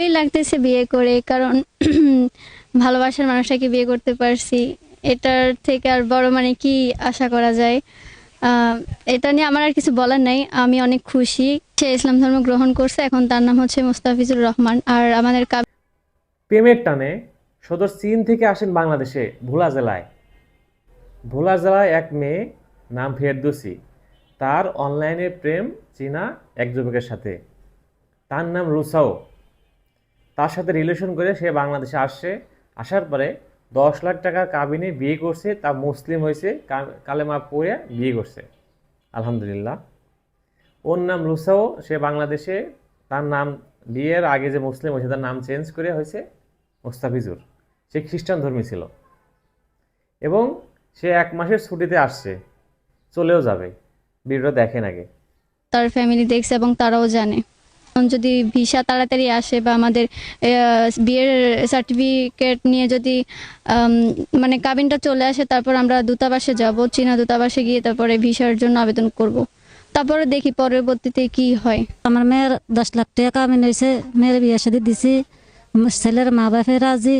এই লাগতেছে বিয়ে করে, কারণ ভালোবাসার মানুষটাকে বিয়ে করতে পারছি। এটার থেকে আর বড় মানে কি আশা করা যায়? আহ, এটা নিয়ে আমার আর কিছু বলার নাই। আমি অনেক খুশি। সে ইসলাম ধর্ম গ্রহণ করছে, এখন তার নাম হচ্ছে মুস্তাফিজুর রহমান। আর আমাদের প্রেমের টানে সদর চীন থেকে আসেন বাংলাদেশে ভোলা জেলায়। ভোলা জেলায় এক মেয়ে নাম ফেরদৌসী, তার অনলাইনে প্রেম চীনা এক যুবকের সাথে, তার নাম রুসাও। তার সাথে রিলেশন করে সে বাংলাদেশে আসছে। আসার পরে 10 লাখ টাকার কাবিনে বিয়ে করছে, তা মুসলিম হয়েছে, কালেমা পড়ে বিয়ে করছে। আলহামদুলিল্লাহ। ওর নাম রুসাও। সে বাংলাদেশে তার নাম বিয়ের আগে যে মুসলিম হয়েছে তার নাম চেঞ্জ করে হয়েছে মোস্তাফিজুর। সে খ্রিস্টান ধর্মী ছিল এবং সে 1 মাসের ছুটিতে আসছে, চলেও যাবে। ভিডিওটা দেখেন আগে। তার ফ্যামিলি দেখছে এবং তারাও জানে। এখন যদি ভিসা তাড়াতাড়ি আসে বা আমাদের বিয়ের সার্টিফিকেট নিয়ে যদি আম, মানে কাবিনটা চলে আসে, তারপর আমরা দূতাবাসে যাব, চীনা দূতাবাসে গিয়ে তারপরে ভিসার জন্য আবেদন করব। তারপরে দেখি পরবর্তীতে কি হয়। আমার মেয়ের 10 লাখ টাকা কামিন হয়েছে, মেয়ের বিয়ে শাদী দিছি, আমার ছেলের মা বাপে রাজি,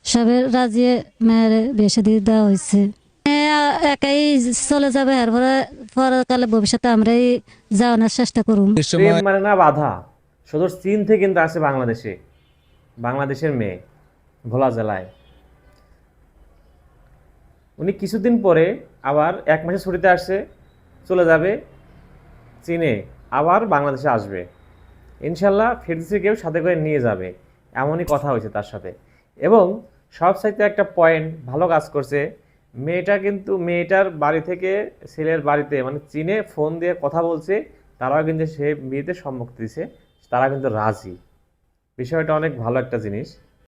সবের রাজি, মেয়ের বিয়ে শাদী দেওয়া হয়েছে। মেয়ে একাই চলে যাবে, এরপরে পরকালে ভবিষ্যতে আমরাই যাওয়ানোর চেষ্টা করুম। প্রেম মানে না বাধা। সদর চীন থেকে কিন্তু আসে বাংলাদেশে, বাংলাদেশের মেয়ে, ভোলা জেলায়। উনি কিছুদিন পরে আবার 1 মাসের ছুটিতে আসছে, চলে যাবে চীনে, আবার বাংলাদেশে আসবে। ইনশাল্লাহ ফেরদৌসীকেও সাথে করে নিয়ে যাবে, এমনই কথা হয়েছে তার সাথে। এবং সব সাইতে একটা পয়েন্ট ভালো কাজ করছে। মেয়েটা কিন্তু মেয়েটার বাড়ি থেকে ছেলের বাড়িতে মানে চীনে ফোন দিয়ে কথা বলছে, তারাও কিন্তু সে বিয়েতে সম্মতি দিছে, তারা কিন্তু রাজি। বিষয়টা অনেক ভালো একটা জিনিস।